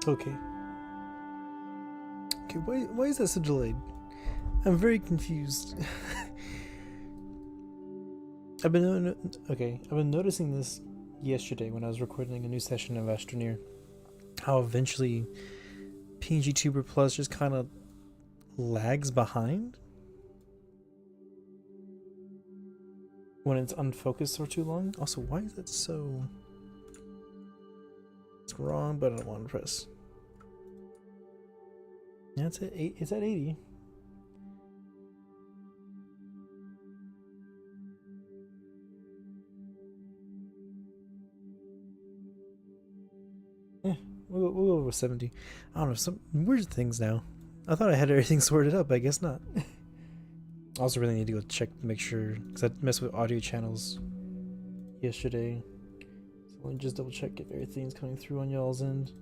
Okay. Okay, why is that so delayed? I'm very confused. I've been noticing this yesterday when I was recording a new session of Astroneer. How eventually PNG Tuber Plus just kind of lags behind when it's unfocused for too long. Also, why is that so? It's wrong, but I don't want to press. Yeah, it's at 8. It's at 80. We'll go with 70. I don't know, some weird things now. I thought I had everything sorted out, but I guess not. I also really need to go check to make sure, because I messed with audio channels yesterday. So let me just double check if everything's coming through on y'all's end.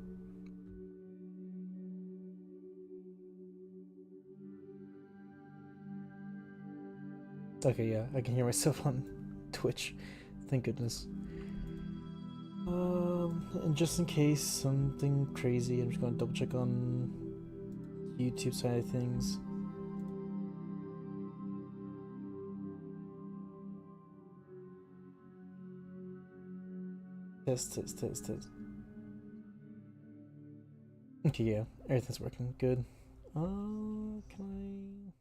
Okay, yeah, I can hear myself on Twitch. Thank goodness. And just in case something crazy, I'm just gonna double check on YouTube side of things. Test. Okay, yeah, everything's working good. Can I?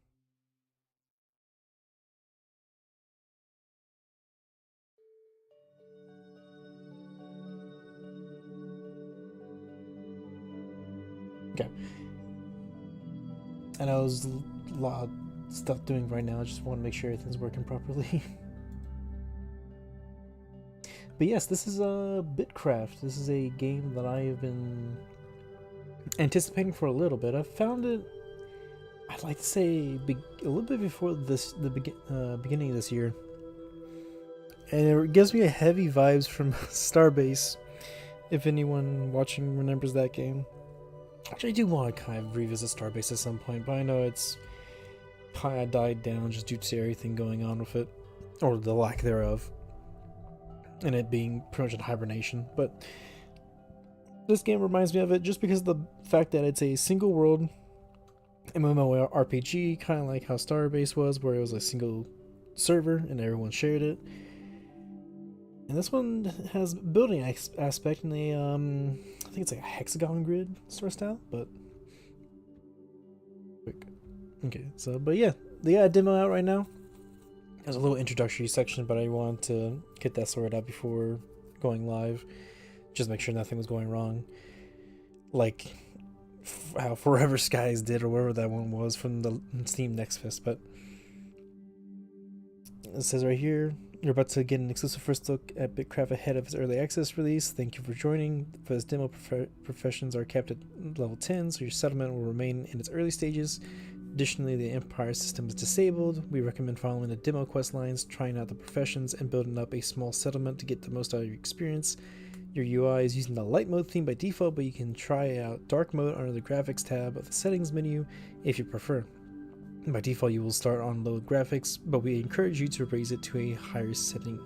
Okay. I know there's a lot of stuff doing right now. I just want to make sure everything's working properly. But yes, this is BitCraft. This is a game that I have been anticipating for a little bit. I found it, I'd like to say, a little bit before the beginning of this year, and it gives me a heavy vibes from Starbase. If anyone watching remembers that game, actually, I do want to kind of revisit Starbase at some point, but I know it's kind of died down just due to everything going on with it, or the lack thereof, and it being pretty much in hibernation. But this game reminds me of it just because of the fact that it's a single world MMORPG, kind of like how Starbase was, where it was a single server and everyone shared it. And this one has building aspect in a I think it's like a hexagon grid sort of style, but okay. So, but yeah, they got a demo out right now. There's a little introductory section, but I wanted to get that sorted out before going live, just make sure nothing was going wrong, like how Forever Skies did, or whatever that one was from the Steam Next Fest. But it says right here, you're about to get an exclusive first look at BitCraft ahead of its early access release. Thank you for joining. For this demo, professions are capped at level 10, so your settlement will remain in its early stages. Additionally, the Empire system is disabled. We recommend following the demo quest lines, trying out the professions, and building up a small settlement to get the most out of your experience. Your UI is using the light mode theme by default, but you can try out dark mode under the graphics tab of the settings menu if you prefer. By default, you will start on low graphics, but we encourage you to raise it to a higher setting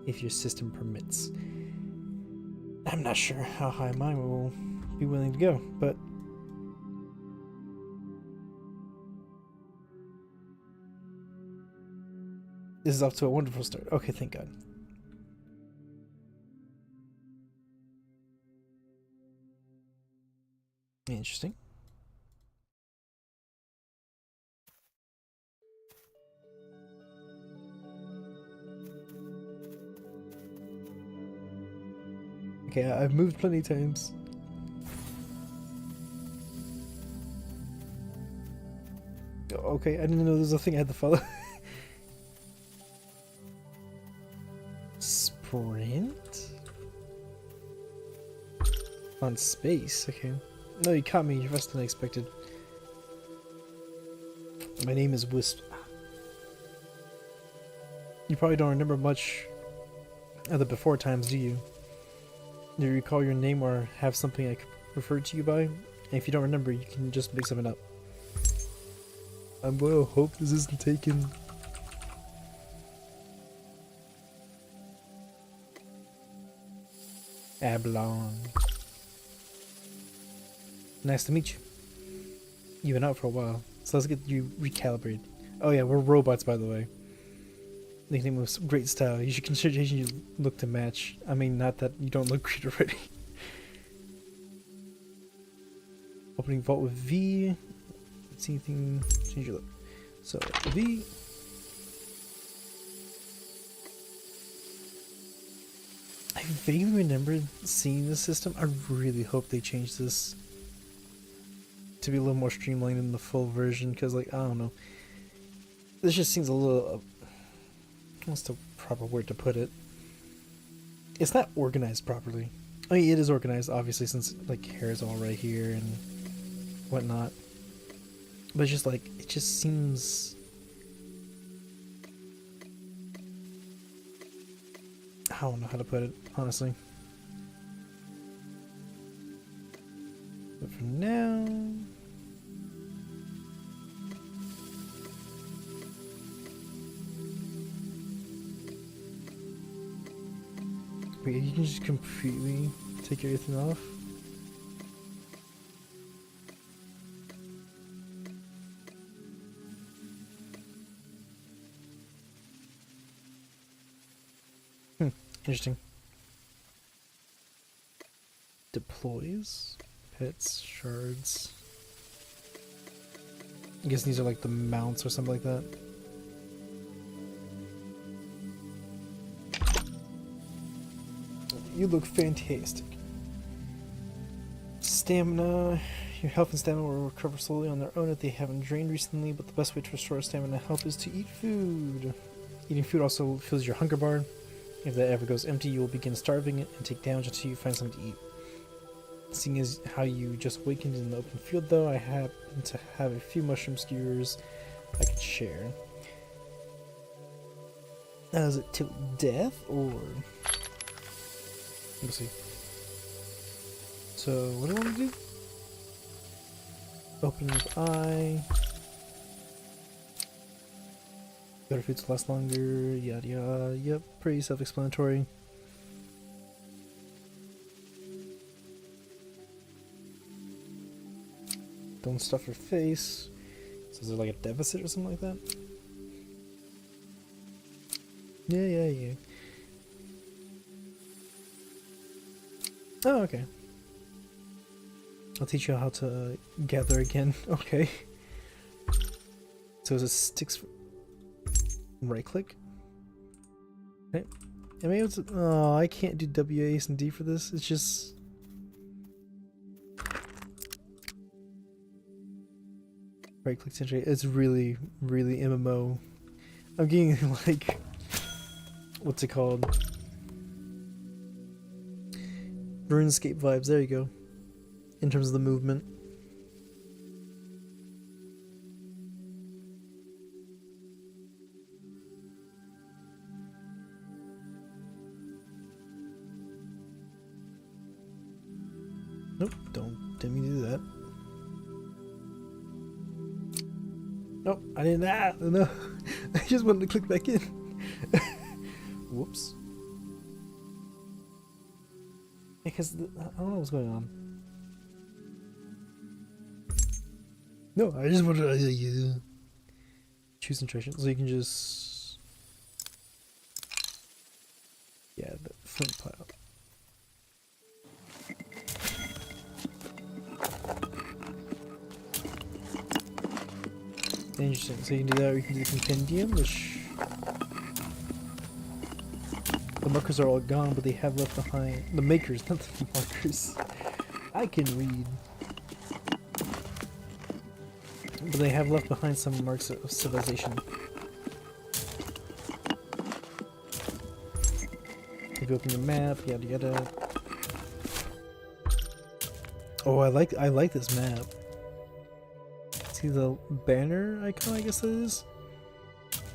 if your system permits. I'm not sure how high mine will be willing to go, but this is off to a wonderful start. Okay, thank God. Interesting. Okay, I've moved plenty of times. Okay, I didn't know there was a thing I had to follow. Sprint? On space, okay. No, you caught me. You're faster than I expected. My name is Wisp. You probably don't remember much of the before times, do you? Do you recall your name or have something I could refer to you by? And if you don't remember, you can just make something up. I will hope this isn't taken. Ablon. Nice to meet you. You've been out for a while, so let's get you recalibrated. Oh yeah, we're robots, by the way. Nickname with great style. You should consider changing your look to match. I mean, not that you don't look great already. Opening vault with V. Let's see anything. Change your look. So V. I vaguely remember seeing this system. I really hope they change this to be a little more streamlined in the full version, because, like, I don't know. This just seems a little. What's the proper word to put it? It's not organized properly. I mean, it is organized, obviously, since like hair is all right here and whatnot. But it's just like, it just seems. I don't know how to put it, honestly. But for now. Wait, you can just completely take everything off? Interesting. Deploys, pets, shards. I guess these are like the mounts or something like that. You look fantastic. Stamina. Your health and stamina will recover slowly on their own if they haven't drained recently, but the best way to restore stamina and health is to eat food. Eating food also fills your hunger bar. If that ever goes empty, you will begin starving it and take damage until you find something to eat. Seeing as how you just awakened in the open field, though, I happen to have a few mushroom skewers I could share. Now, is it till death, or... Let's see. So, what do I want to do? Open with eye. Better foods last longer, yada yada. Yep, pretty self-explanatory. Don't stuff your face. So is there like a deficit or something like that? Yeah. Oh, okay. I'll teach you how to gather again. Okay. So is it sticks? Right click. Okay. Am I able to? Oh, I can't do W, A, and D for this. It's just. Right click to. It's really MMO. I'm getting like. What's it called? RuneScape vibes. There you go. In terms of the movement. Nope, didn't mean to do that. Nope, I didn't. No, I just wanted to click back in. Whoops. Because I don't know what's going on. No, I just wanted to choose nutrition, so you can just the flint pile. Interesting. So you can do that, or you can do the compendium, which the markers are all gone, but they have left behind the makers, not the markers. I can read, but they have left behind some marks of civilization. If you open your map, yada yada. Oh, I like this map. See the banner icon, I guess that is?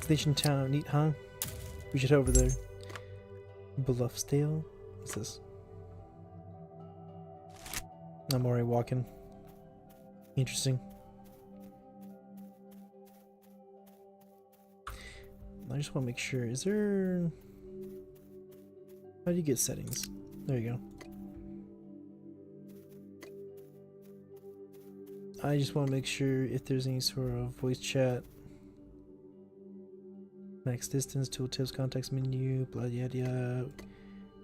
Station Town, neat, huh? We should head over there. Bluffsdale? What's this? I'm already walking. Interesting. I just want to make sure, is there... How do you get settings? There you go. I just want to make sure if there's any sort of voice chat. Max distance, tooltips, context menu, blah yada yada.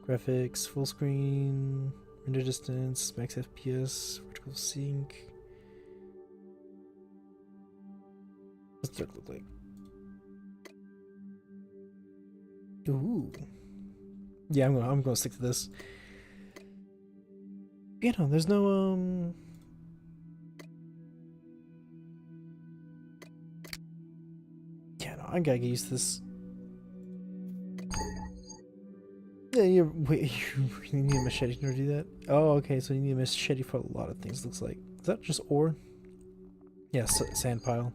Graphics, full screen, render distance, max FPS, vertical sync. What's that look like? Ooh. Yeah, I'm gonna stick to this. You know, there's no yeah, no, I gotta get used to this. Yeah, wait, you really need a machete in order to do that? Oh, okay, so you need a machete for a lot of things, looks like. Is that just ore? Yeah, sand pile.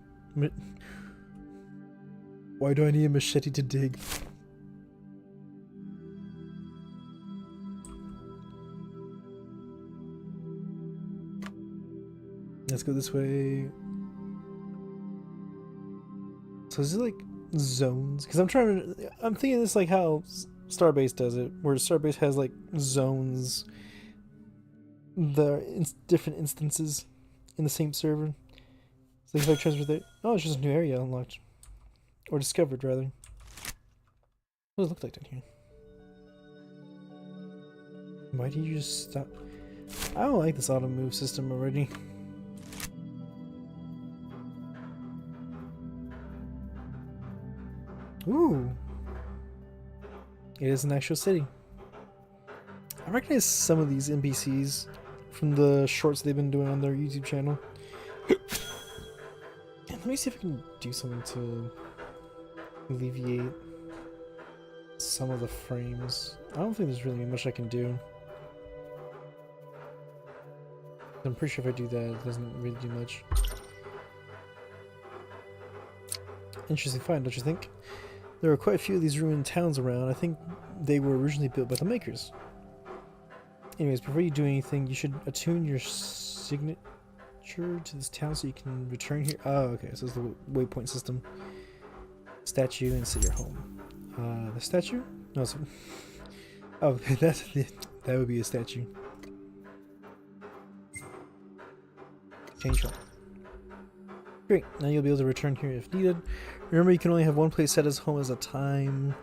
Why do I need a machete to dig? Let's go this way. So is it like zones? Because I'm thinking this like how Starbase does it, where Starbase has like zones, different instances in the same server. So if I transfer there, oh, it's just a new area unlocked, or discovered rather. What does it look like down here? Why do you just stop? I don't like this auto move system already. Ooh. It is an actual city. I recognize some of these NPCs from the shorts they've been doing on their YouTube channel. And let me see if I can do something to alleviate some of the frames. I don't think there's really much I can do. I'm pretty sure if I do that, it doesn't really do much. Interesting find, don't you think? There are quite a few of these ruined towns around. I think they were originally built by the makers. Anyways, before you do anything, you should attune your signature to this town so you can return here. Oh, okay, so it's the waypoint system. Statue and set your home. The statue? No, it's... Oh, that would be a statue. Change home. Great, now you'll be able to return here if needed. Remember, you can only have one place set as home at a time.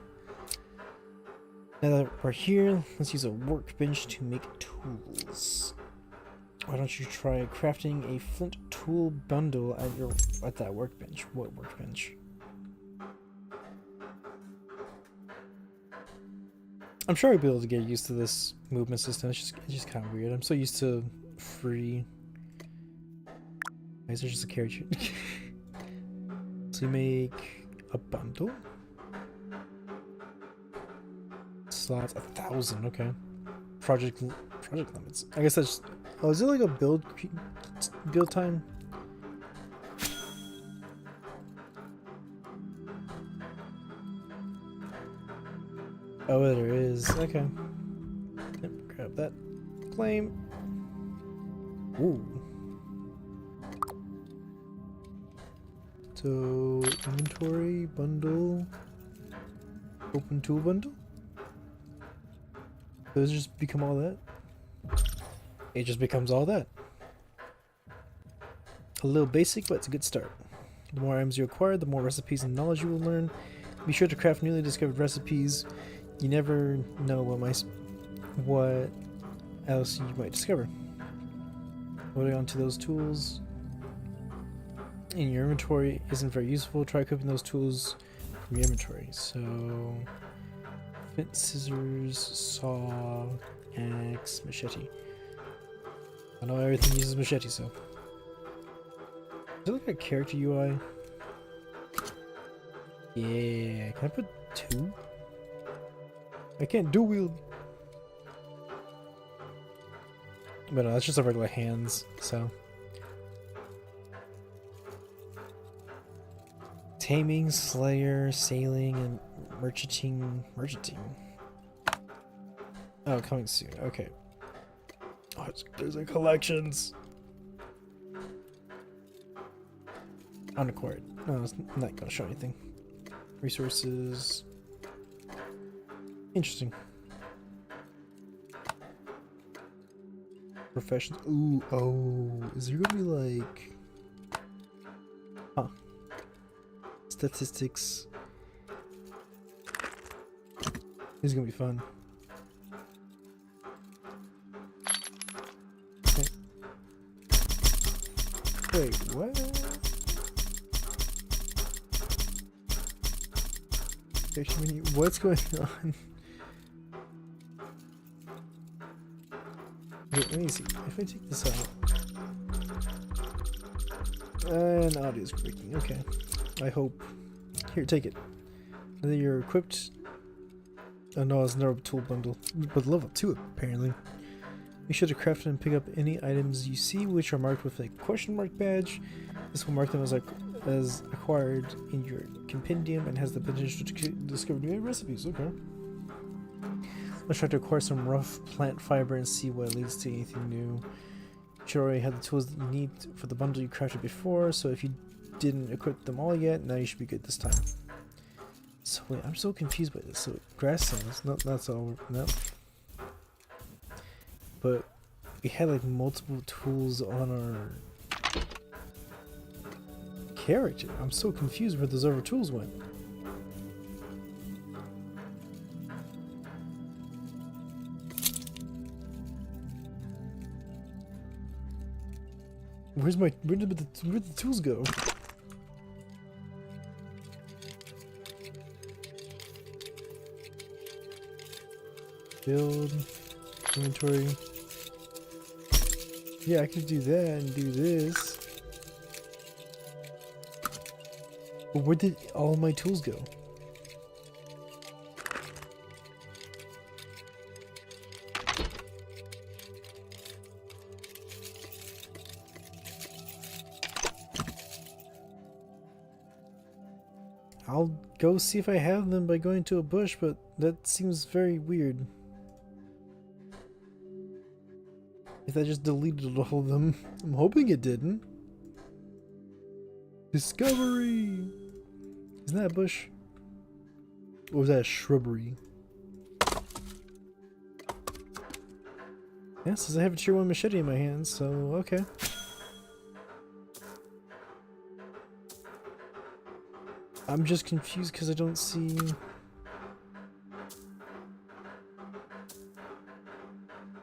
Now that we're here, let's use a workbench to make tools. Why don't you try crafting a flint tool bundle at that workbench? What workbench? I'm sure I'll be able to get used to this movement system. It's just kind of weird. I'm so used to free. Why is there just a character? So you make a bundle? Slots 1,000, okay. Project limits. I guess that's... Oh, is it like a build time? Oh, there is. Okay. Yep, grab that. Claim. Ooh. So, inventory, bundle, open tool bundle? Does it just become all that? It just becomes all that. A little basic, but it's a good start. The more items you acquire, the more recipes and knowledge you will learn. Be sure to craft newly discovered recipes. You never know what else you might discover. Loading onto those tools in your inventory isn't very useful. Try equipping those tools from your inventory. So, flint, scissors, saw, axe, machete. I know everything uses machete, so. Is it like a character UI? Yeah, can I put 2? I can't dual wield. But no, that's just a regular hands, so. Taming, Slayer, Sailing, and Merchanting. Oh, coming soon. Okay. Oh, there's like collections. Unacquired. No, it's not gonna show anything. Resources. Interesting. Professions. Ooh, oh, is there gonna be like, huh? Statistics. This is gonna be fun. Okay. Wait, what? What's going on? Wait, let me see. If I take this out. And audio is breaking. Okay. I hope. Here, take it. And then you're equipped. Oh no, it's another tool bundle. But level 2, apparently. Make sure to craft and pick up any items you see which are marked with a question mark badge. This will mark them as acquired in your compendium and has the potential to discover new recipes. Okay. Let's try to acquire some rough plant fiber and see what leads to anything new. You should already have the tools that you need for the bundle you crafted before, so if you didn't equip them all yet, now you should be good this time. So wait, I'm so confused by this. So grass sands, no, that's all, no. But we had like multiple tools on our character. I'm so confused where those other tools went. Where did the tools go? Build, inventory. Yeah, I could do that and do this. But where did all my tools go? I'll go see if I have them by going to a bush, but that seems very weird. If that just deleted all of them. I'm hoping it didn't. Discovery! Isn't that a bush? Or was that a shrubbery? Yeah, says I have a tier 1 machete in my hands, so okay. I'm just confused because I don't see...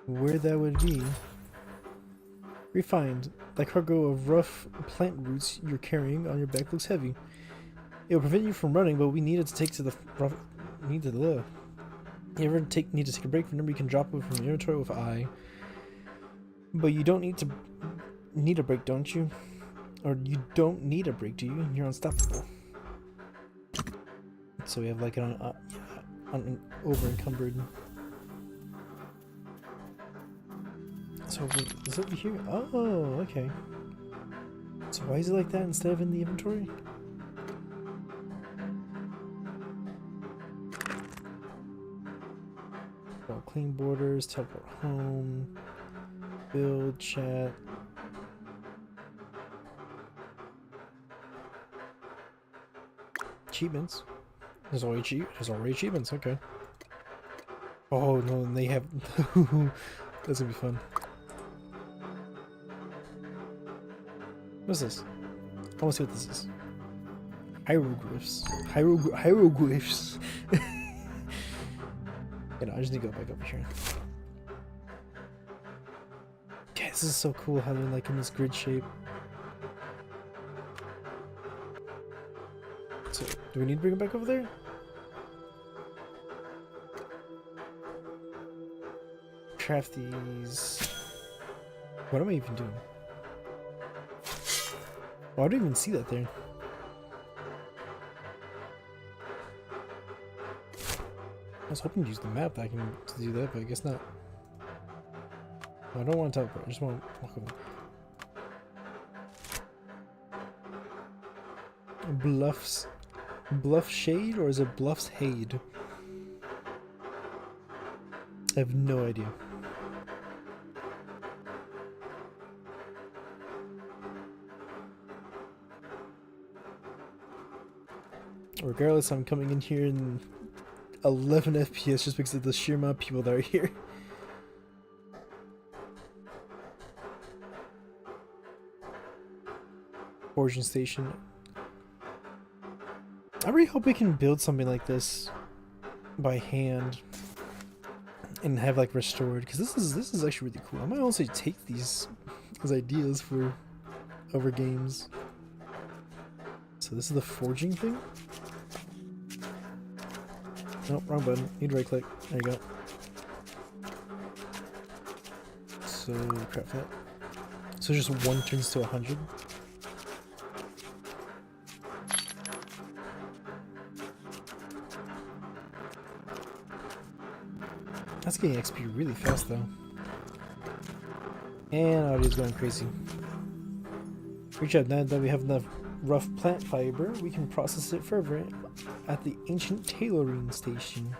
where that would be. Refined. That cargo of rough plant roots you're carrying on your back looks heavy. It will prevent you from running, but we need it to take to the rough... need to live. You ever need to take a break? Remember, you can drop it from your inventory with I. But you don't need a break, don't you? Or you don't need a break, do you? You're unstoppable. So we have like an over encumbered. So is it over here? Oh, okay. So why is it like that instead of in the inventory? Oh, clean borders, teleport home, build, chat. Achievements. There's already achievements, okay. Oh no, and they have that's gonna be fun. What's this? I wanna see what this is. Hieroglyphs. Hieroglyphs. You know, I just need to go back over here. Okay, this is so cool how they're like in this grid shape. So, do we need to bring it back over there? Craft these. What am I even doing? Oh, I didn't even see that there. I was hoping to use the map to do that, but I guess not. I don't want to teleport, I just want to walk over. Bluffs. Bluff Shade, or is it Bluffs Hade? I have no idea. Regardless, I'm coming in here in 11 FPS just because of the sheer amount of people that are here. Forging station. I really hope we can build something like this by hand and have like restored, because this is actually really cool. I might also take these as ideas for other games. So this is the forging thing. Nope, wrong button. Need right click. There you go. So craft that. So just one turns to 100. That's getting XP really fast though. And audio's going crazy. Reach out. Now that we have enough rough plant fiber, we can process it further at the ancient tailoring station.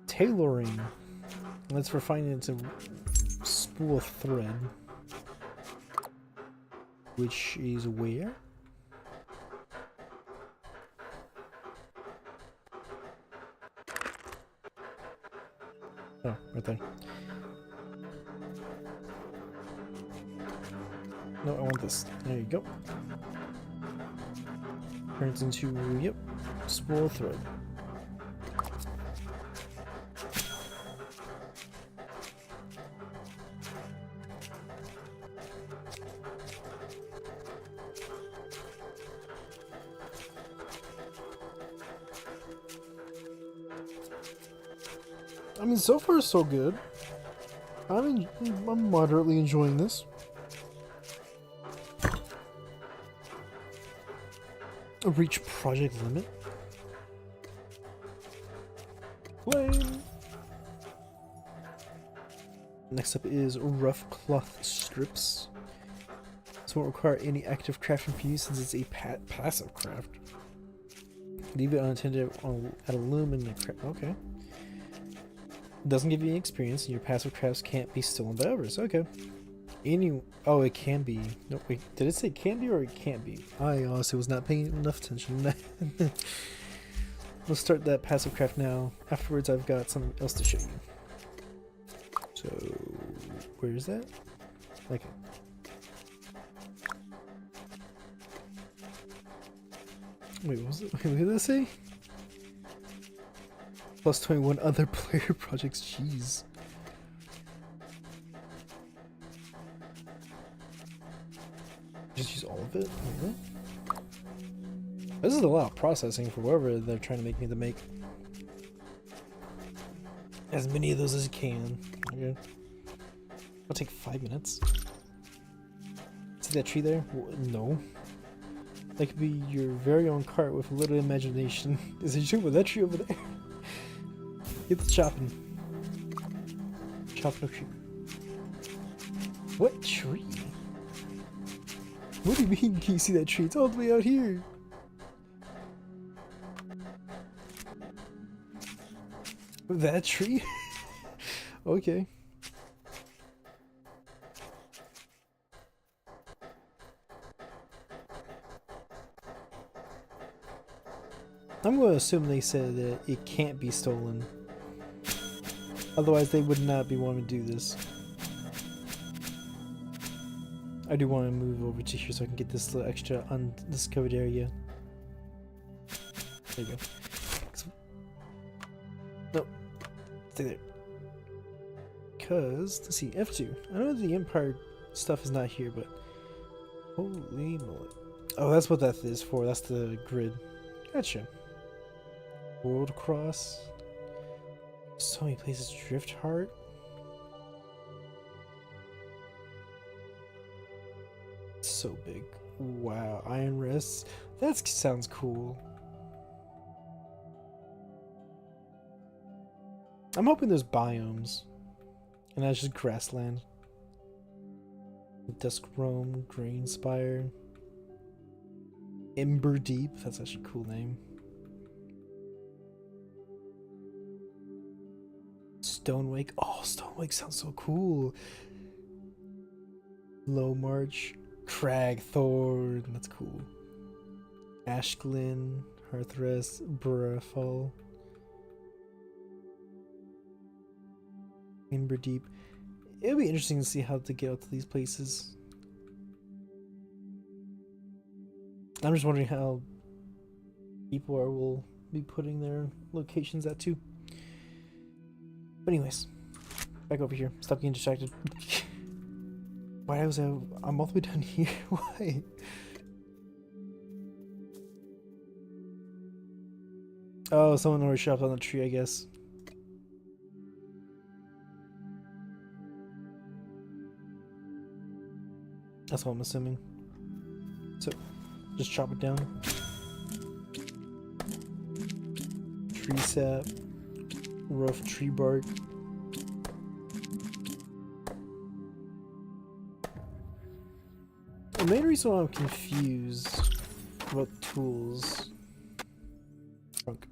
Tailoring. Let's refine it into spool thread. Which is where? Oh, right there. No, I want this. There you go. Turns into, yep, spool thread. I mean, so far so good. I'm moderately enjoying this. Reach project limit. Flame. Next up is rough cloth strips. This won't require any active crafting for you since it's a passive craft. Leave it unattended at a loom in the craft. Okay. Doesn't give you any experience, and your passive crafts can't be stolen by others. Okay. Oh, it can be. No, wait. Did it say can be or it can't be? I honestly was not paying enough attention. Let's start that passive craft now. Afterwards, I've got something else to show you. So, where is that? Okay. Wait, what was it? Wait, what did that say? Plus 21 other player projects. Jeez. Just use all of it? Okay. This is a lot of processing for whatever they're trying to make me to make. As many of those as you can. Okay. It'll take 5 minutes. See that tree there? No. That could be your very own cart with a little imagination. Is it you with that tree over there? Get the chopping. Chopping a tree. What tree? What do you mean, can you see that tree? It's all the way out here. That tree? Okay. I'm going to assume they said that it can't be stolen. Otherwise, they would not be wanting to do this. I do want to move over to here so I can get this little extra undiscovered area. There you go. No. Stay there. Because, let's see, F2. I know the Empire stuff is not here, but... Holy moly. Oh, that's what that is for. That's the grid. Gotcha. World Cross. So many places. Drift Heart. So big. Wow. Iron Rests. That sounds cool. I'm hoping there's biomes. And that's just grassland. Dusk Roam, Grain Spire. Ember Deep. That's actually a cool name. Stonewake. Oh, Stonewake sounds so cool. Low March. Cragthorn. That's cool. Ashglyn. Hearthrest. Burrafall. Ember Deep. It'll be interesting to see how to get out to these places. I'm just wondering how people will be putting their locations at too. But anyways, back over here. Stop getting distracted. Why was I'm all the way down here? Why? Oh, someone already shopped on the tree, I guess. That's what I'm assuming. So, just chop it down. Tree sap. Rough tree bark. The main reason why I'm confused about tools. Trunk.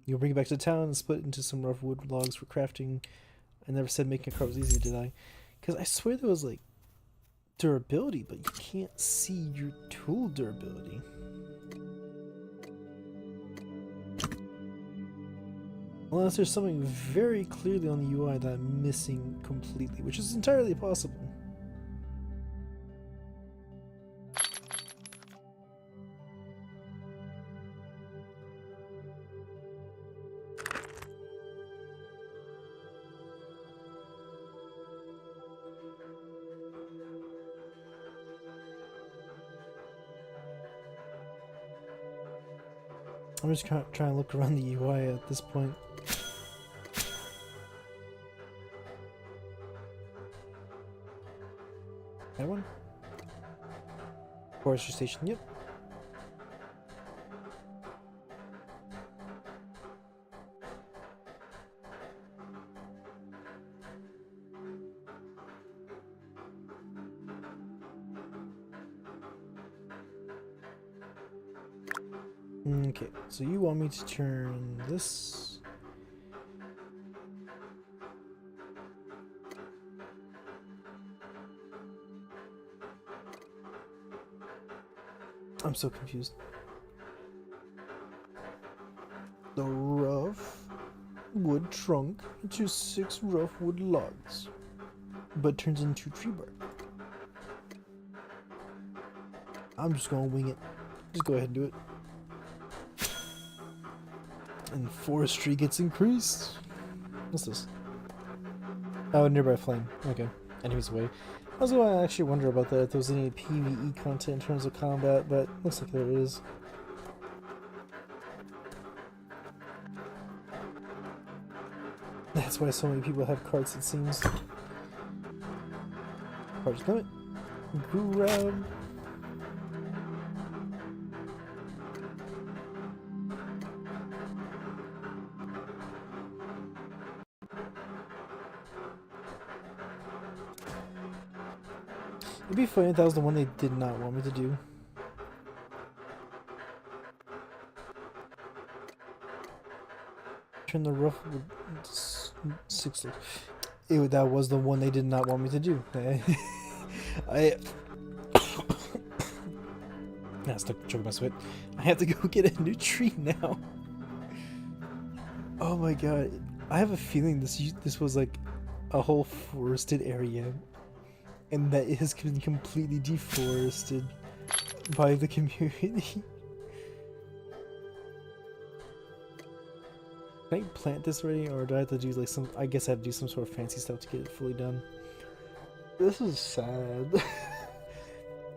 You'll bring it back to town and split it into some rough wood logs for crafting. I never said making a cart was easy, did I? Because I swear there was like durability, but you can't see your tool durability. Unless there's something very clearly on the UI that I'm missing completely, which is entirely possible. I'm just trying to look around the UI at this point. That one? Forestry station, yep. Okay, so you want me to turn this? I'm so confused. The rough wood trunk into 6 rough wood logs, but turns into tree bark. I'm just gonna wing it. Just go ahead and do it. And forestry gets increased. What's this? Oh, nearby flame. Okay. Enemies away. I was going to actually wonder about that, if there was any PvE content in terms of combat, but looks like there is. That's why so many people have carts, it seems. Carts coming. Grab. It'd be funny if that was the one they did not want me to do. Turn the rough wood 6. Ew, that was the one they did not want me to do. I stuck choking my sweat. I have to go get a new tree now. Oh my god. I have a feeling this was like a whole forested area. And that it has been completely deforested by the community. Can I plant this already, or do I have to do like some? I guess I have to do some sort of fancy stuff to get it fully done. This is sad.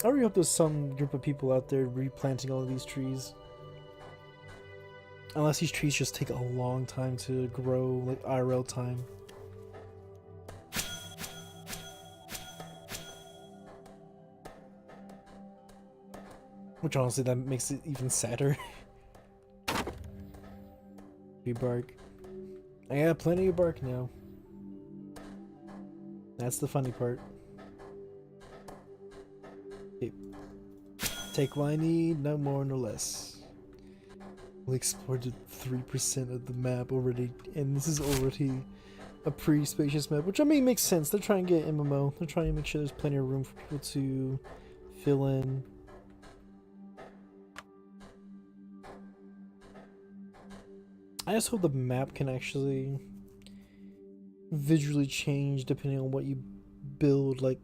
I really hope there's some group of people out there replanting all of these trees. Unless these trees just take a long time to grow, like IRL time. Which honestly, that makes it even sadder. Tree bark. I got plenty of bark now. That's the funny part. Okay. Take what I need, no more, no less. We explored 3% of the map already, and this is already a pretty spacious map, which I mean makes sense. They're trying to get MMO. They're trying to make sure there's plenty of room for people to fill in. I just hope the map can actually visually change depending on what you build. Like,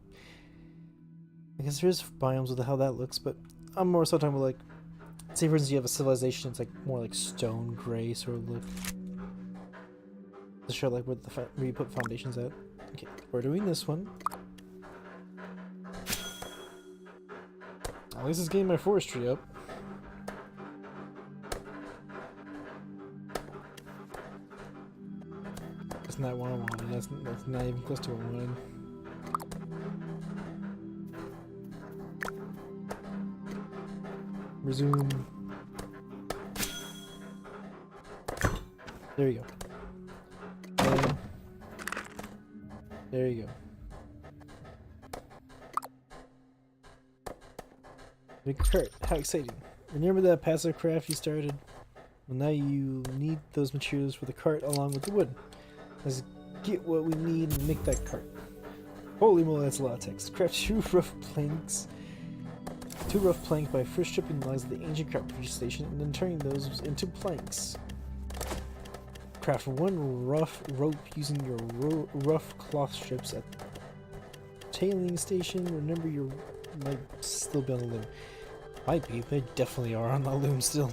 I guess there's biomes with how that looks, but I'm more so talking about like, say for instance you have a civilization, it's like more like stone gray sort of look. To show like where you put foundations at. Okay, we're doing this one. At least it's getting my forestry up. That's not what I wanted. That's not even close to what I wanted. Resume. There you go. And there you go. Big cart. How exciting. Remember that passive craft you started? Well, now you need those materials for the cart along with the wood. Let's get what we need and make that cart. Holy moly, that's a lot of text. Craft 2 rough planks. 2 rough planks by first stripping logs at the ancient carpentry station and then turning those into planks. Craft 1 rough rope using your rough cloth strips at the tailing station. Remember, you might still be on the loom. Might be, they definitely are on the loom still.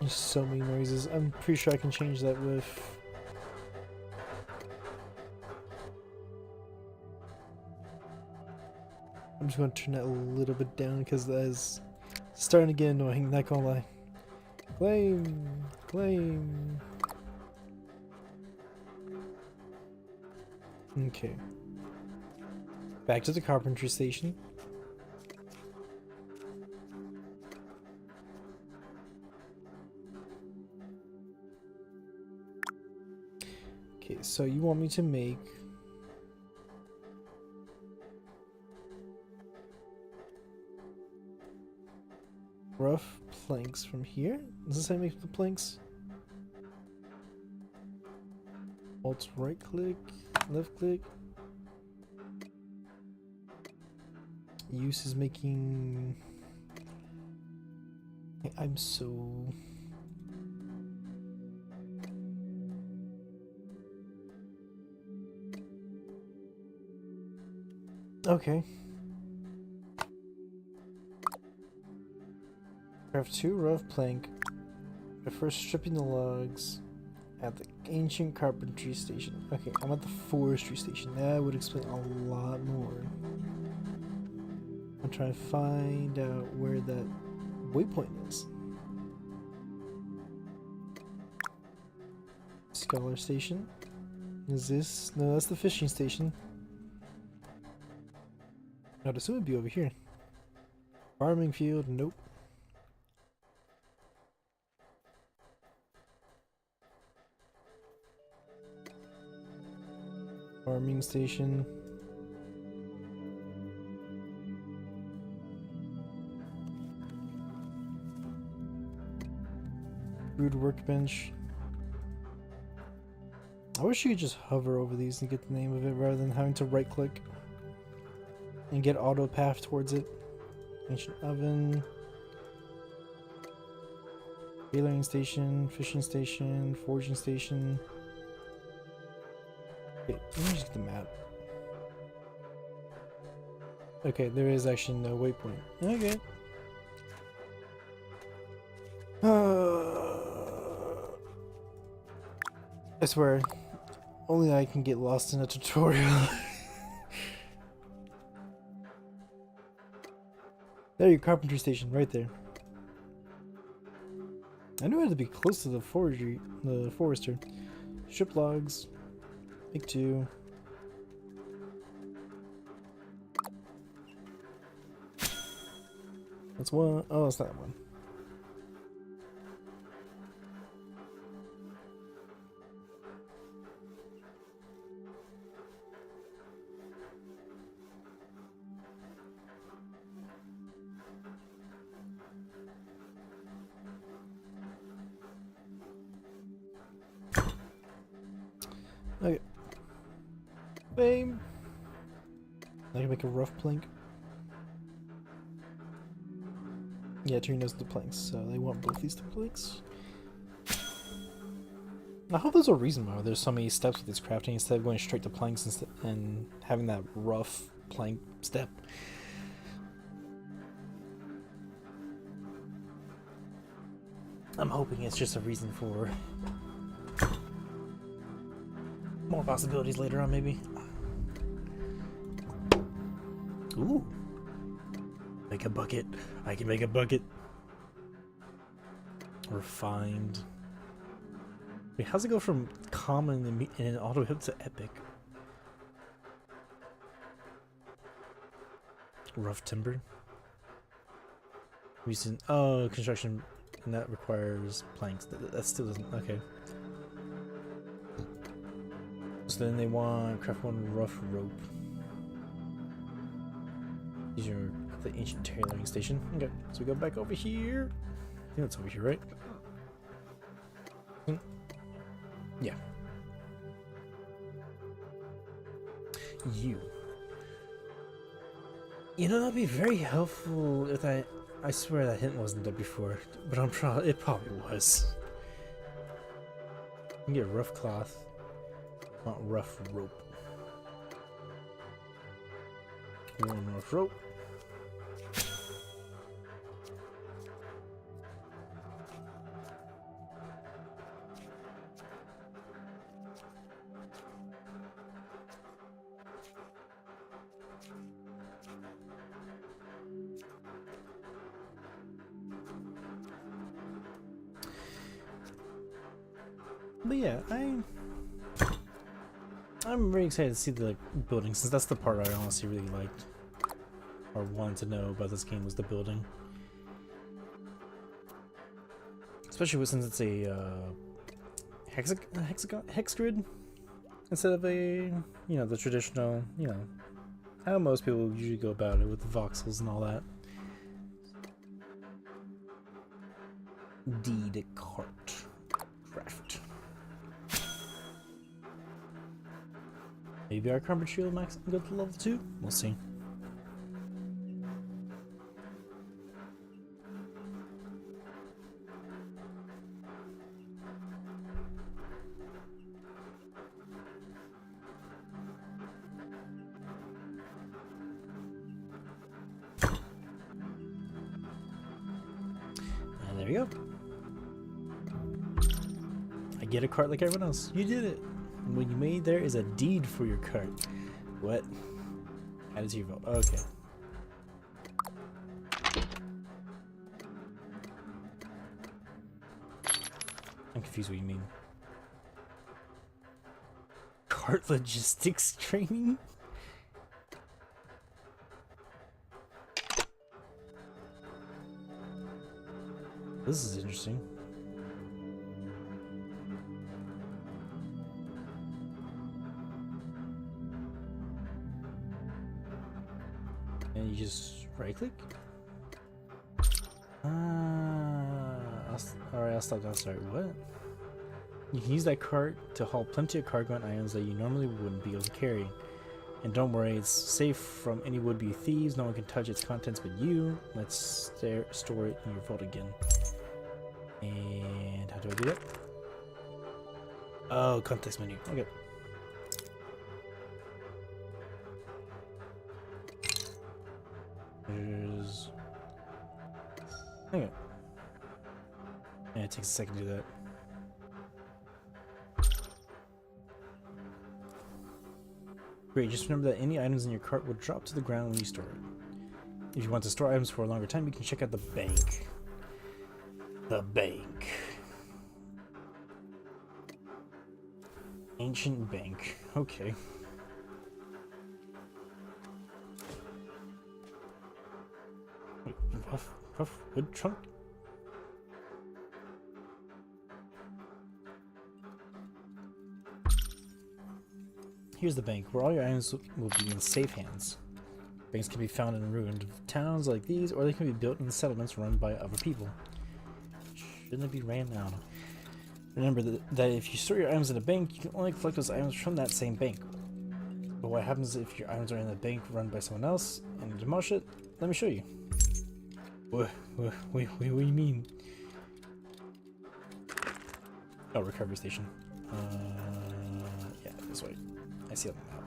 There's so many noises. I'm pretty sure I can change that with... I'm just going to turn that a little bit down because that is starting to get annoying, not gonna lie. Claim! Claim! Okay. Back to the carpentry station. Okay, so you want me to make... rough planks from here? Is this how I make the planks? Alt right click, left click. Use is making... I'm so... Okay. Craft 2 rough plank by first stripping the logs at the ancient carpentry station. Okay, I'm at the forestry station. That would explain a lot more. I'm trying to find out where that waypoint is. Scholar station. Is this? No, that's the fishing station. I'd assume it'd be over here. Farming field, nope. Farming station. Rude workbench. I wish you could just hover over these and get the name of it rather than having to right click and get auto path towards it. Ancient oven. Tailoring station, fishing station, foraging station. Okay, let me just get the map. Okay, there is actually no waypoint. Okay. I swear, only I can get lost in a tutorial. There, your carpentry station, right there. I knew I had to be close to the forester. Strip logs. Make 2. That's 1. Oh, it's not 1. Okay. Bam. I can make a rough plank. Yeah, turn those to planks, so they want both these two planks. I hope there's a reason why there's so many steps with this crafting instead of going straight to planks and having that rough plank step. I'm hoping it's just a reason for more possibilities later on, maybe. Ooh. Make a bucket. I can make a bucket. Refined. Wait, how's it go from common and all the way up to epic? Rough timber. Recent. Oh, construction. And that requires planks. That still doesn't. Okay. So then they want craft one rough rope. These are the ancient tailoring station. Okay, so we go back over here. I think that's over here, right? Yeah. You know, that'd be very helpful if I swear that hint wasn't there before, but it probably was. You can get rough cloth. Not rough rope. One rough rope. But yeah, I'm very excited to see the building, since that's the part I honestly really liked or wanted to know about this game, was the building. Especially since it's a hex grid instead of a, you know, the traditional, you know, how most people usually go about it with the voxels and all that. Deed cart craft. Maybe our carpet shield max can go to level 2? We'll see. And there you go. I get a cart like everyone else. You did it! And what you made there is a deed for your cart. What? Add it to your vote. Okay. I'm confused what you mean. Cart logistics training? This is interesting. And you just right click. Alright, I'll stop that. Sorry, what? You can use that cart to haul plenty of cargo and items that you normally wouldn't be able to carry. And don't worry, it's safe from any would-be thieves. No one can touch its contents but you. Let's store it in your vault again. And how do I do that? Oh, context menu. Okay. There's... Okay. Yeah, it takes a second to do that. Great, just remember that any items in your cart will drop to the ground when you store it. If you want to store items for a longer time, you can check out the bank. The bank. Ancient bank. Okay. Rough wood trunk? Here's the bank, where all your items will be in safe hands. Banks can be found in ruined towns like these, or they can be built in settlements run by other people. Shouldn't it be ran down? Remember that if you store your items in a bank, you can only collect those items from that same bank. But what happens if your items are in a bank run by someone else and you demolish it? Let me show you. What do you mean? Oh, recovery station. Yeah, this way. I see it on the map.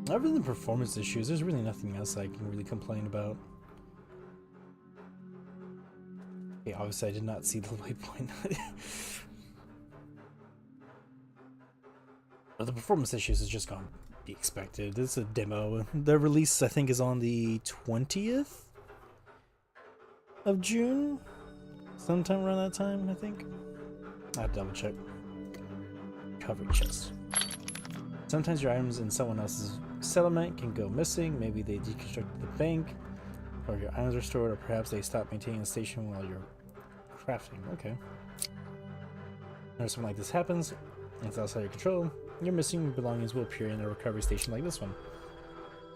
Other than performance issues, there's really nothing else I can really complain about. Okay, obviously I did not see the waypoint. But the performance issues is just gonna be expected. This is a demo. The release, I think, is on the 20th of June? Sometime around that time, I think. I have to double check. Covered chest. Sometimes your items in someone else's settlement can go missing. Maybe they deconstructed the bank, or your items are stored, or perhaps they stop maintaining the station while you're crafting. Okay. Whenever something like this happens, and it's outside your control, your missing belongings will appear in a recovery station like this one.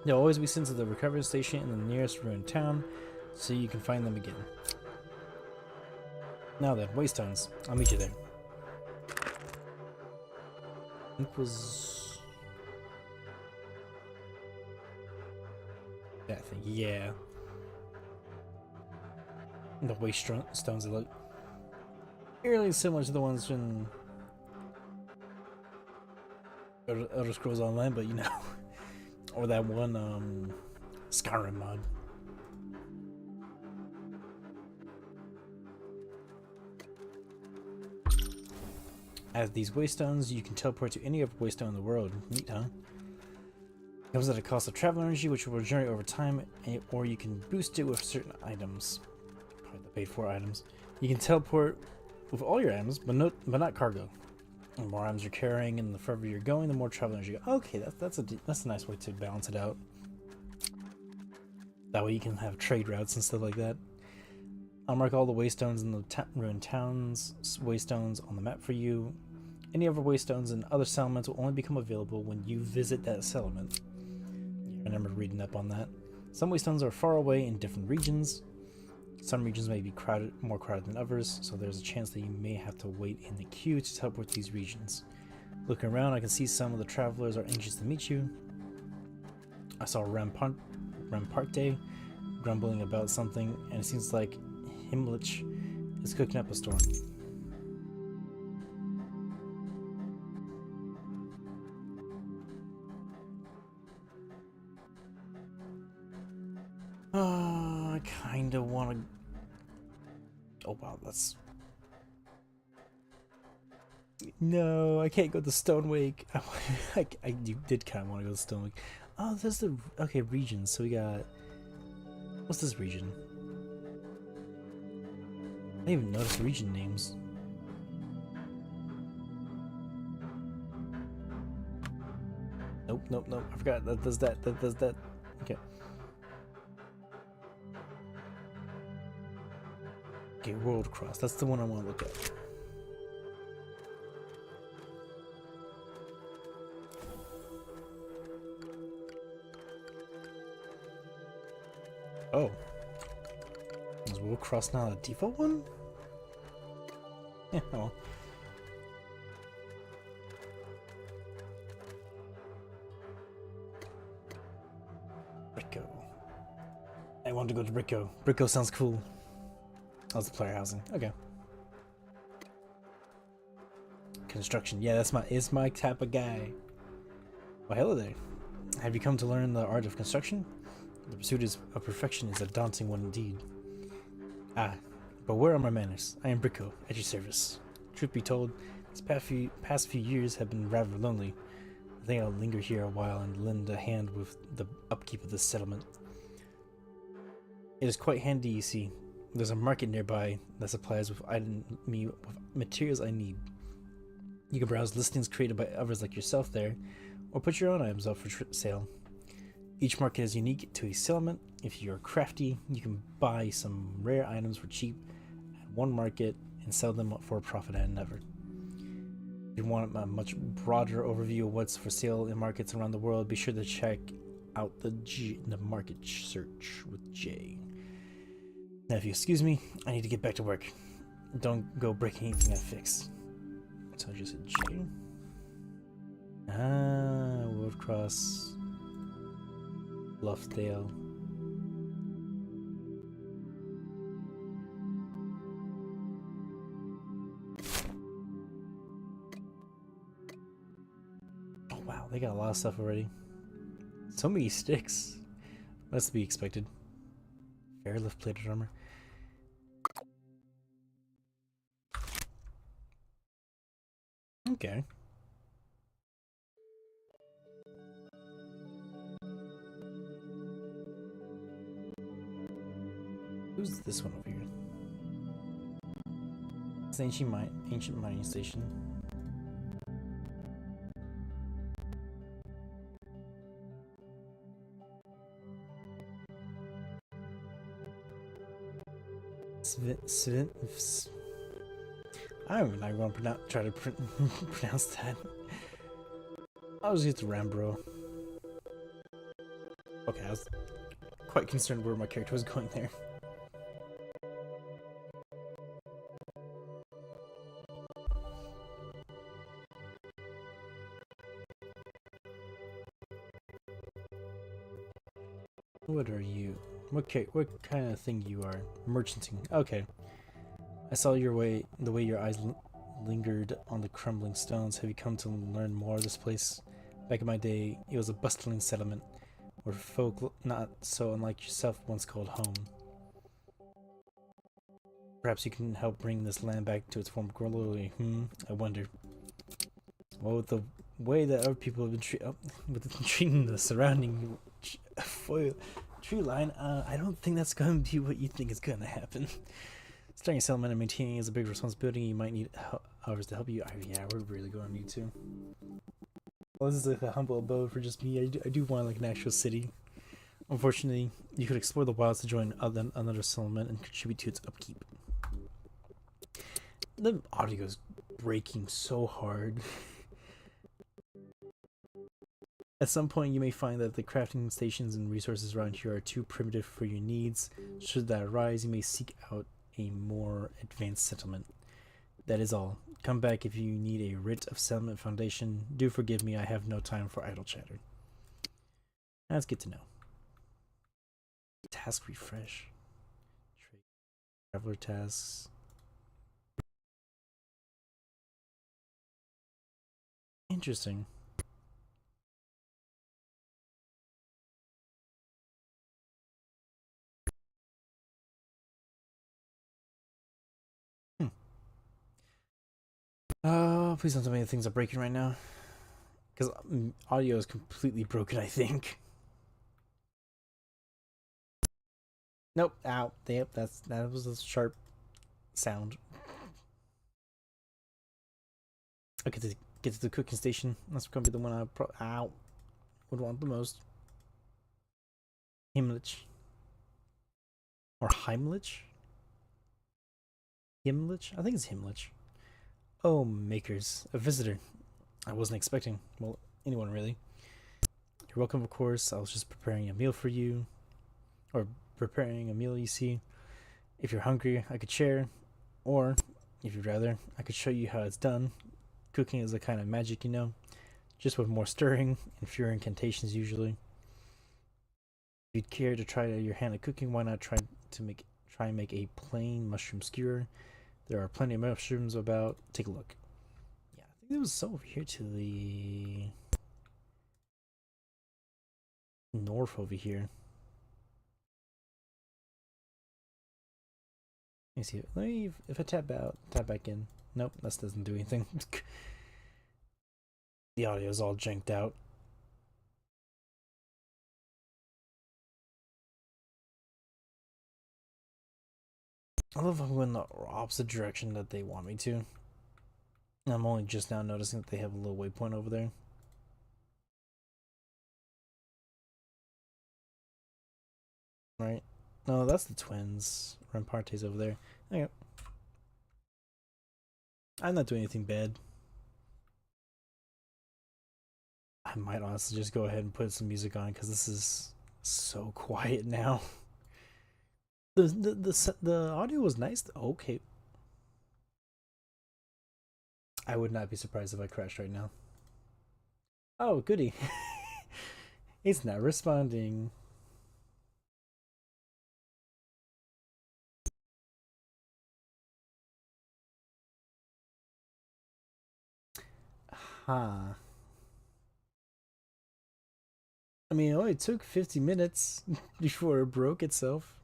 They'll always be sent to the recovery station in the nearest ruined town, so you can find them again. Now then, waystones. I'll meet you there. It was that thing, yeah. The waystones that look fairly similar to the ones in Elder Scrolls Online, but you know, or that one Skyrim mod. As these waystones, you can teleport to any other waystone in the world. Neat, huh? It comes at a cost of travel energy, which will regenerate over time, or you can boost it with certain items. Probably the paid for items. You can teleport with all your items, but not cargo. The more items you're carrying and the further you're going, the more travel energy you go. Okay, that's a nice way to balance it out. That way you can have trade routes and stuff like that. I'll mark all the waystones in the ruined towns, waystones on the map for you. Any other waystones and other settlements will only become available when you visit that settlement. I remember reading up on that. Some waystones are far away in different regions. Some regions may be more crowded than others, so there's a chance that you may have to wait in the queue to teleport these regions. Looking around, I can see some of the travelers are anxious to meet you. I saw Ramparte grumbling about something, and it seems like Himmlich is cooking up a storm. I kinda wanna... Oh wow, that's... No, I can't go to Stonewake. I did kinda wanna go to Stonewake. Oh, there's the... Okay, regions. So we got... What's this region? I didn't even notice region names. Nope. I forgot that does that. Okay. Okay, World Cross. That's the one I want to look at. Oh. Is World Cross not a default one? Yeah, oh. Brico. I want to go to Brico. Brico sounds cool. How's the player housing? Okay. Construction. Yeah, it's my type of guy. Well, hello there. Have you come to learn the art of construction? The pursuit of perfection is a daunting one indeed. Ah, but where are my manners? I am Brico, at your service. Truth be told, these past few years have been rather lonely. I think I'll linger here a while and lend a hand with the upkeep of this settlement. It is quite handy, you see. There's a market nearby that supplies me with materials I need. You can browse listings created by others like yourself there, or put your own items up for sale. Each market is unique to a settlement. If you're crafty, you can buy some rare items for cheap at one market and sell them for a profit at another. If you want a much broader overview of what's for sale in markets around the world, be sure to check out the market search with J. Now, if you excuse me, I need to get back to work. Don't go breaking anything I fix. So I just hit J. World Cross. Bluffdale. Oh wow, they got a lot of stuff already. So many sticks. That's to be expected. Fairlift plated armor. Okay. Who's this one over here? It's an ancient mining station. I'm not going to try to pronounce that. I was just Rambro. Okay, I was quite concerned where my character was going there. What are you? What kind of thing you are? Merchanting. Okay. I saw the way your eyes lingered on the crumbling stones. Have you come to learn more of this place? Back in my day, it was a bustling settlement where folk not so unlike yourself once called home. Perhaps you can help bring this land back to its former glory. I wonder. Well, with the way that other people have been treating the surrounding tree line, I don't think that's going to be what you think is going to happen. Starting a settlement and maintaining is a big responsibility. You might need others to help you. Yeah, we're really going to need to. Well, this is like a humble abode for just me. I do want like an actual city. Unfortunately, you could explore the wilds to join another settlement and contribute to its upkeep. The audio is breaking so hard. At some point, you may find that the crafting stations and resources around here are too primitive for your needs. Should that arise, you may seek out a more advanced settlement. That is all. Come back if you need a writ of settlement foundation. Do forgive me, I have no time for idle chatter. That's good to know. Task refresh. Traveler tasks. Interesting. Please don't tell me the things are breaking right now. Because audio is completely broken, I think. Nope. Ow. Yep, that was a sharp sound. Okay, to get to the cooking station. That's gonna be the one I would want the most. Himmlich. Or Heimlich? Himmlich? I think it's Himmlich. Oh, makers. A visitor. I wasn't expecting. Well, anyone really. You're welcome, of course. I was just preparing a meal for you. Or preparing a meal, you see. If you're hungry, I could share. Or, if you'd rather, I could show you how it's done. Cooking is a kind of magic, you know. Just with more stirring and fewer incantations usually. If you'd care to try your hand at cooking, why not try and make a plain mushroom skewer? There are plenty of mushrooms about. Take a look. Yeah, I think it was over here to the north over here. Let me see. Let me, if I tap back in. Nope, that doesn't do anything. The audio is all janked out. I love how I'm going the opposite direction that they want me to. I'm only just now noticing that they have a little waypoint over there. Right? No, that's the twins. Ramparte's over there. Okay. I'm not doing anything bad. I might honestly just go ahead and put some music on because this is so quiet now. The audio was nice. Okay. I would not be surprised if I crashed right now. Oh, goody. It's not responding. Huh. I mean, it only took 50 minutes before it broke itself.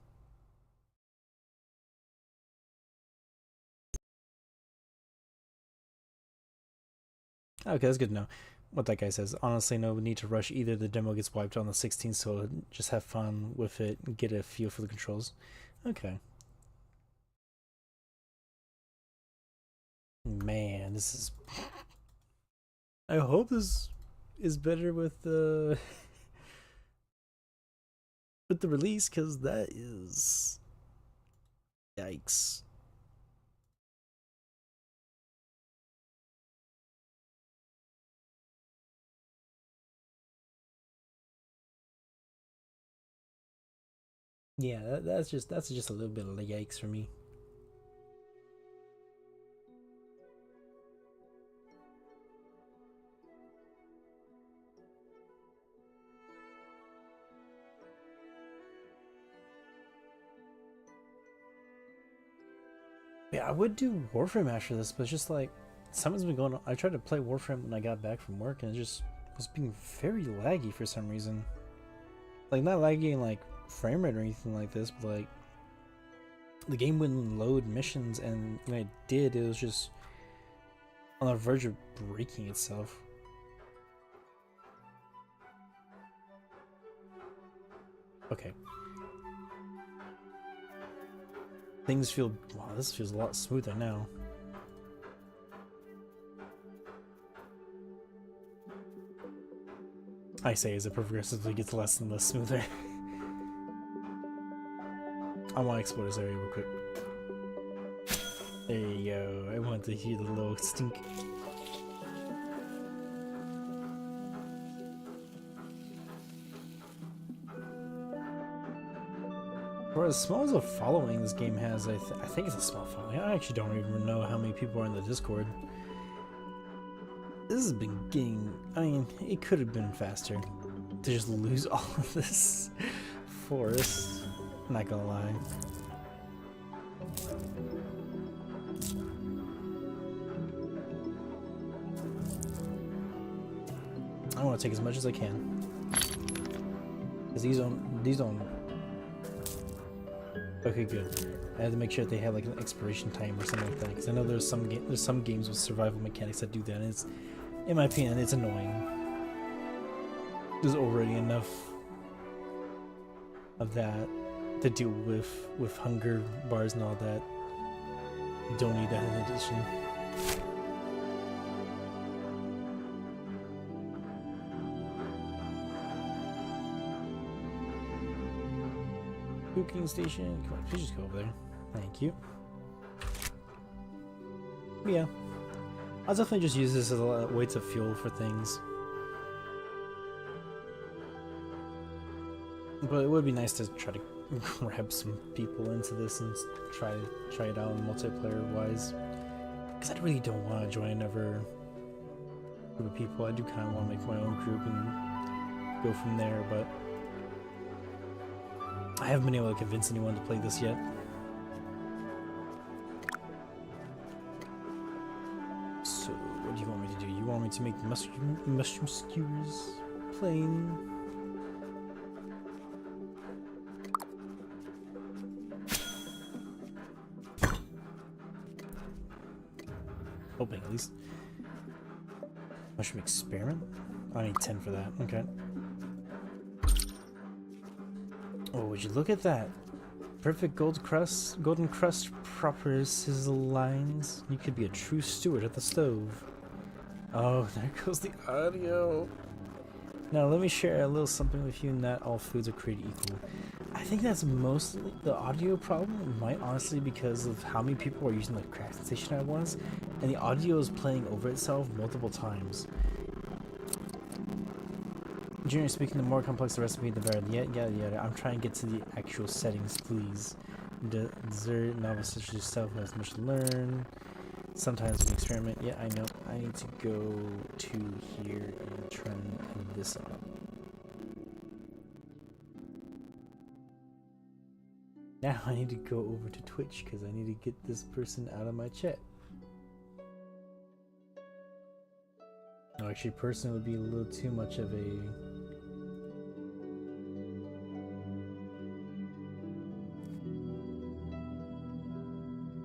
Okay, that's good to know. What that guy says. Honestly, no need to rush either. The demo gets wiped on the 16th, so just have fun with it and get a feel for the controls. Okay. Man, this is. I hope this is better with the with the release, because that is yikes. Yeah, that's just a little bit of a yikes for me. Yeah, I would do Warframe after this, but it's just like something's been going on. I tried to play Warframe when I got back from work, and it just was being very laggy for some reason. Like, not laggy in like frame rate or anything like this, but like the game wouldn't load missions, and when it did, it was just on the verge of breaking itself. Okay. Things feel... Wow, this feels a lot smoother now. I say as it progressively gets less and less smoother. I want to explore this area real quick. There you go. I want to hear the little stink. For as small as a following this game has, I think it's a small following. I actually don't even know how many people are in the Discord. This has been getting... I mean, it could have been faster to just lose all of this forest. I'm not gonna lie. I want to take as much as I can. Because these don't... Okay, good. I had to make sure that they have like an expiration time or something like that, because I know there's some games with survival mechanics that do that, and it's, in my opinion, it's annoying. There's already enough of that to deal with hunger bars and all that. You don't need that in addition. Cooking station. Come on, please just go over there. Thank you. But yeah, I'll definitely just use this as a way to fuel for things. But it would be nice to try to grab some people into this and try it out multiplayer wise. Because I really don't want to join another group of people. I do kind of want to make my own group and go from there, but I haven't been able to convince anyone to play this yet. So, what do you want me to do? You want me to make the mushroom skewers plain? Hoping, at least. Mushroom experiment? I need 10 for that. Okay. Oh, would you look at that? Perfect golden crust, proper sizzle lines. You could be a true steward at the stove. Oh, there goes the audio. Now let me share a little something with you. Not all foods are created equal. I think that's mostly the audio problem. Might honestly because of how many people are using the crafting station at once, and the audio is playing over itself multiple times. Generally speaking, the more complex the recipe, the better. Yeah. I'm trying to get to the actual settings, please. Dessert, novice such as yourself has much to learn. Sometimes an experiment. Yeah, I know. I need to go to here and turn this on. Now I need to go over to Twitch because I need to get this person out of my chat. actually personally would be a little too much of a...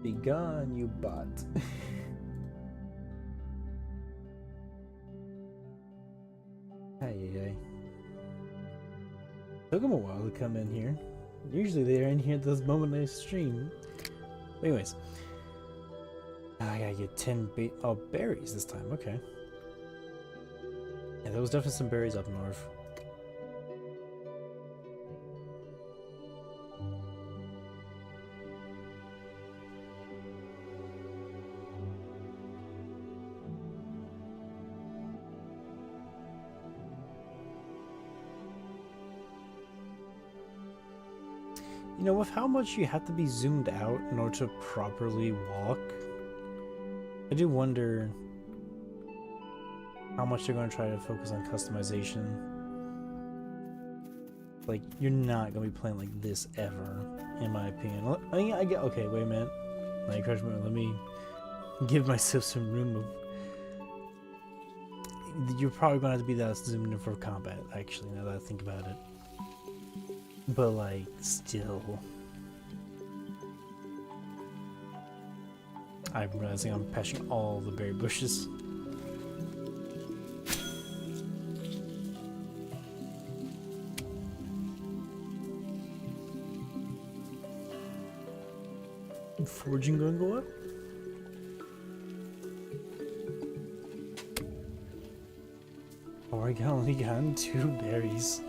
Be gone, you bot. Ay. Took them a while to come in here. Usually they're in here at this moment I stream. Anyways. I gotta get 10 berries this time, okay. Yeah, there was definitely some berries up north. You know, with how much you have to be zoomed out in order to properly walk, I do wonder how much they're going to try to focus on customization. Like, you're not going to be playing like this ever, in my opinion. I mean, I get... Okay, wait a minute. Let me give myself some room of... You're probably going to have to be that zoomed in for combat, actually, now that I think about it. But, like, still... I'm realizing I'm patching all the berry bushes. Foraging gonna go up? Oh, I only got 2 berries.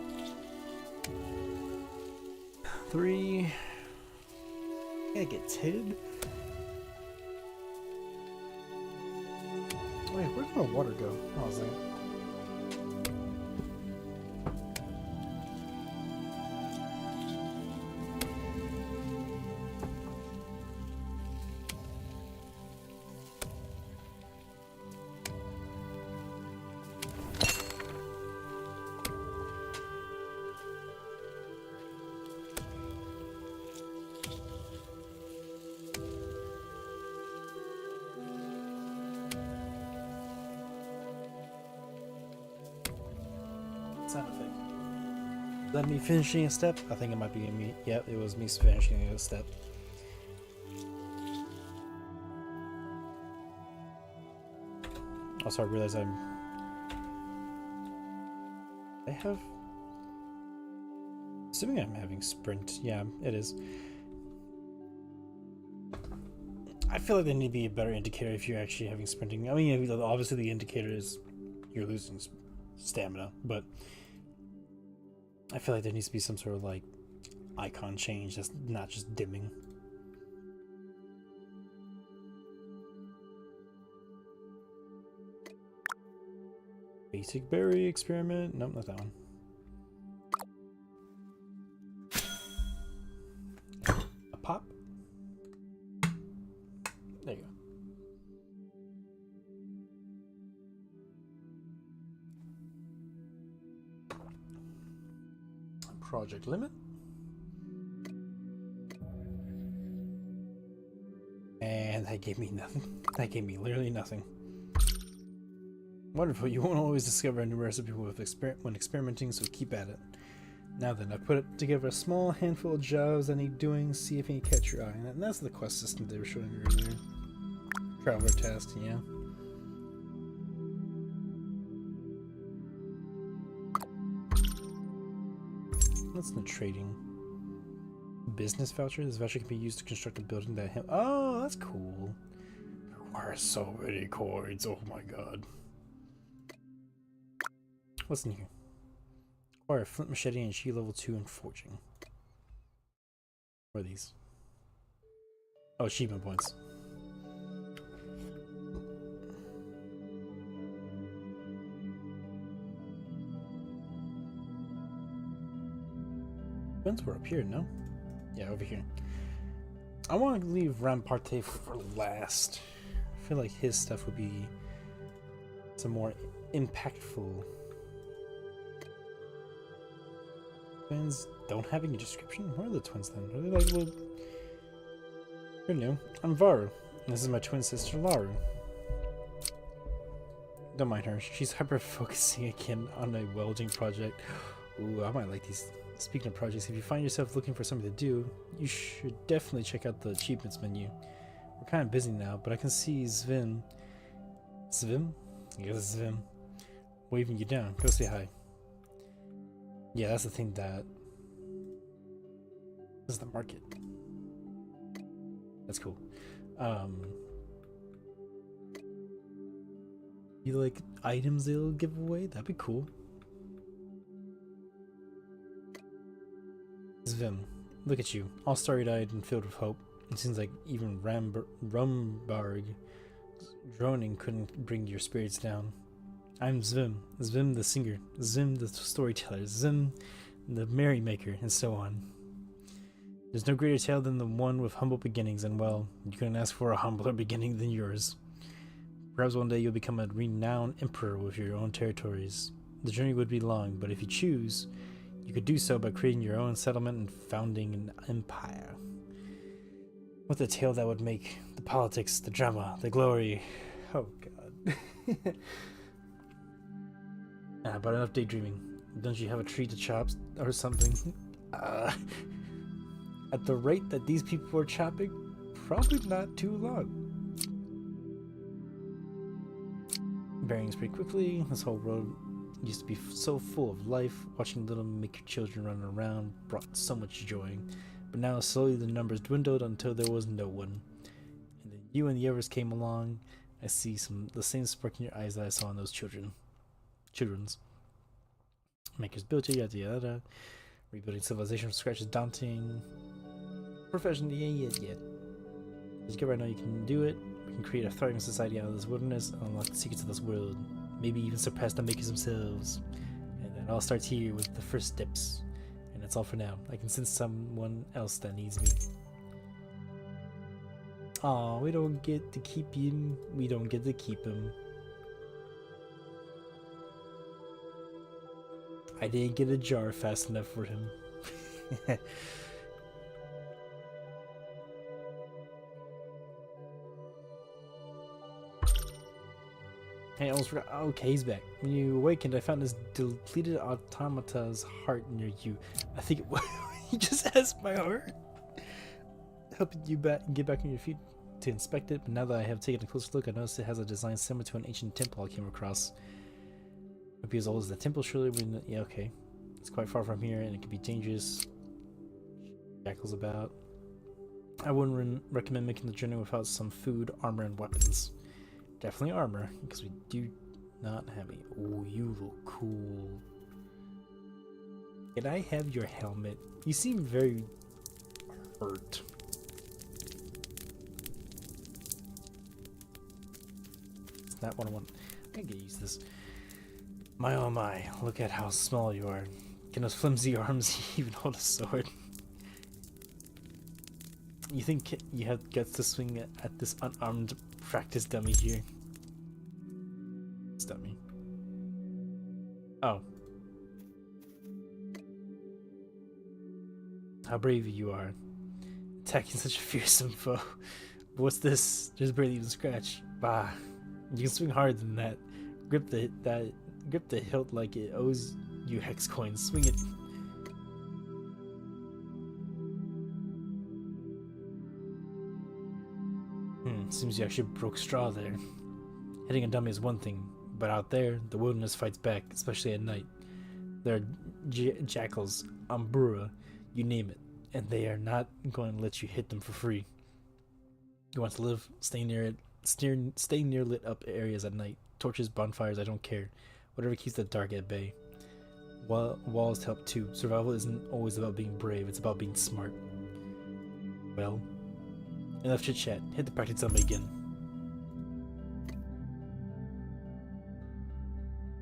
3. I get 10. Wait, where'd my water go? Oh, I was like... Sound effect. Is that me finishing a step? I think it might be me. Yep, it was me finishing a step. Also, I realize I have... Assuming I'm having sprint. Yeah, it is. I feel like there need to be a better indicator if you're actually having sprinting. I mean, obviously the indicator is you're losing stamina, but I feel like there needs to be some sort of like icon change that's not just dimming. Basic berry experiment. Nope, not that one. A pop. There you go. Project limit. And that gave me nothing. That gave me literally nothing. Wonderful, you won't always discover a new recipe when experimenting, so keep at it. Now then, I put it together a small handful of jobs I need doing, see if any catch your eye. And that's the quest system they were showing me earlier. Traveler task, yeah. That's the trading. Business voucher. This voucher can be used to construct a building that... Oh, that's cool. Requires so many coins. Oh my god. What's in here? Acquire a flint machete and shield level 2 in forging. What are these? Oh, achievement points. Wins were up here, no? Yeah, over here. I want to leave Ramparte for last. I feel like his stuff would be some more impactful. Twins don't have any description? Where are the twins then? Are they like little... You're new. I'm Varu. And this is my twin sister, Laru. Don't mind her. She's hyper focusing again on a welding project. Ooh, I might like these. Speaking of projects, if you find yourself looking for something to do, you should definitely check out the achievements menu. We're kind of busy now, but I can see Zvim. Zvim? I guess it's Zvim. Waving you down. Go say hi. Yeah, that's the thing that... This is the market. That's cool. You like items they'll give away? That'd be cool. Zvim, look at you, all starry-eyed and filled with hope. It seems like even Rumbarg droning couldn't bring your spirits down. I'm Zvim, Zvim the singer, Zvim the storyteller, Zvim the merrymaker, and so on. There's no greater tale than the one with humble beginnings, and well, you couldn't ask for a humbler beginning than yours. Perhaps one day you'll become a renowned emperor with your own territories. The journey would be long, but if you choose, you could do so by creating your own settlement and founding an empire. What a tale that would make. The politics, the drama, the glory. Oh god. But enough daydreaming. Don't you have a tree to chop or something? At the rate that these people are chopping, probably not too long. Bearings pretty quickly. This whole road used to be so full of life. Watching little maker children run around brought so much joy. But now slowly the numbers dwindled until there was no one. And then you and the others came along. I see the same spark in your eyes that I saw in those children's. Makers built it, yada yada. Rebuilding civilization from scratch is daunting. Profession, yeah. Just get right now, you can do it. We can create a thriving society out of this wilderness and unlock the secrets of this world. Maybe even surpass the makers themselves. And that all starts here with the first steps. And that's all for now. I can sense someone else that needs me. Aw, we don't get to keep him. We don't get to keep him. I didn't get a jar fast enough for him. Hey, I almost forgot. Okay, he's back. When you awakened, I found this depleted automata's heart near you. I think it was. He just has my heart. Helping you get back on your feet to inspect it, but now that I have taken a closer look, I noticed it has a design similar to an ancient temple I came across. It would be as old as the temple, surely. Yeah, okay. It's quite far from here, and it could be dangerous. Jackals about. I wouldn't recommend making the journey without some food, armor, and weapons. Definitely armor, because we do not have any. Oh, you look cool. Can I have your helmet? You seem very hurt. It's not what I want. I can get used to this. My oh my, look at how small you are. Can those flimsy arms even hold a sword? You think you have guts to swing at this unarmed practice dummy here? It's dummy. Oh. How brave you are. Attacking such a fearsome foe. But what's this? There's barely even a scratch. Bah. You can swing harder than that. Grip the hilt like it owes you hex coins. Swing it. Seems you actually broke straw there. Hitting a dummy is one thing, but out there, the wilderness fights back, especially at night. There are jackals, umbrura, you name it, and they are not going to let you hit them for free. You want to live, stay near lit up areas at night. Torches, bonfires, I don't care. Whatever keeps the dark at bay. Walls help too. Survival isn't always about being brave, it's about being smart. Well, enough chit chat. Hit the practice dummy again.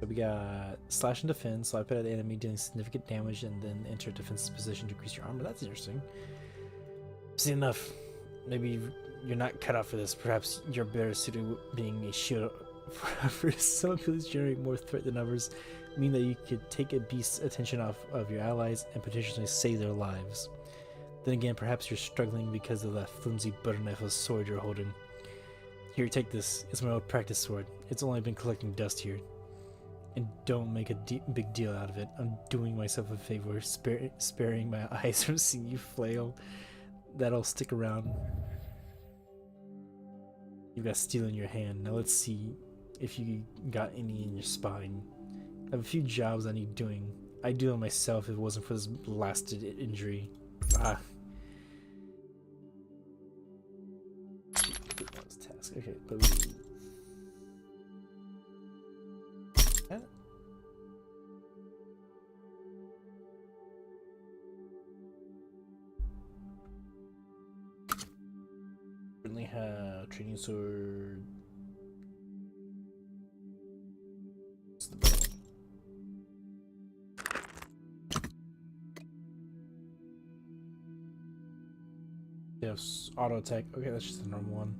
So we got slash and defense. So I put at the enemy dealing significant damage and then enter a defensive position to increase your armor. That's interesting. See, enough. Maybe you're not cut out for this. Perhaps you're better suited being a shield. For some abilities generate more threat than others, mean that you could take a beast's attention off of your allies and potentially save their lives. Then again, perhaps you're struggling because of that flimsy butter knife of sword you're holding. Here, take this. It's my old practice sword. It's only been collecting dust here. And don't make a big deal out of it. I'm doing myself a favor, sparing my eyes from seeing you flail. That'll stick around. You've got steel in your hand. Now let's see if you got any in your spine. I have a few jobs I need doing. I'd do them myself if it wasn't for this blasted injury. Ah. Task. Okay, but currently have training sword. What's the better one? Yes, auto attack. Okay, that's just the normal one.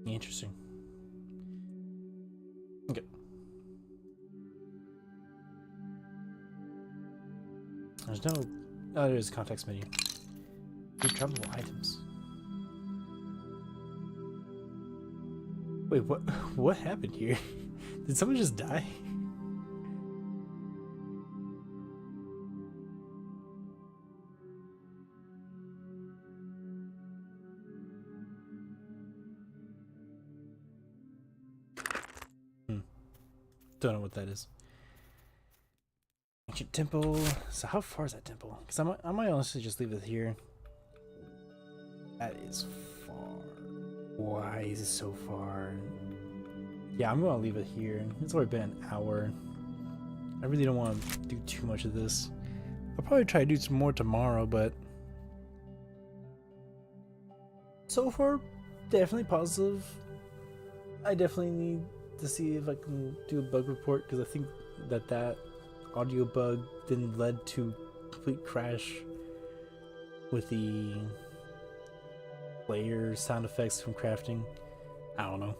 Interesting. Okay. There's no. Oh, there is a context menu. Recoverable items. Wait, what? What happened here? Did someone just die? Don't know what that is. Ancient temple. So how far is that temple? Because I might honestly just leave it here. That is far. Why is it so far? Yeah, I'm gonna leave it here. It's already been an hour. I really don't want to do too much of this. I'll probably try to do some more tomorrow, but so far, definitely positive. I definitely need to see if I can do a bug report, because I think that audio bug then led to complete crash with the player sound effects from crafting. I don't know.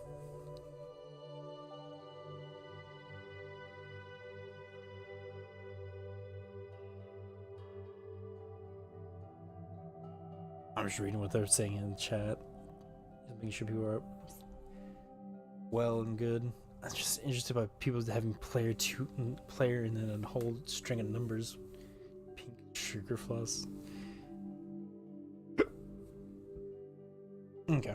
I'm just reading what they're saying in the chat, just making sure people are well and good. I'm just interested by people having player and then a whole string of numbers. Pink sugar floss. Okay,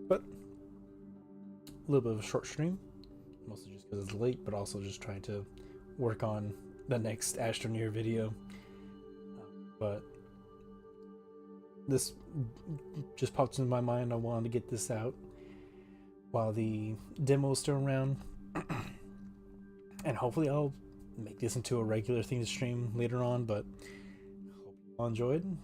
but a little bit of a short stream, mostly just because it's late, but also just trying to work on the next Astroneer video. But this just popped into my mind. I wanted to get this out while the demo is still around, and hopefully I'll make this into a regular thing to stream later on, but hope you all enjoyed.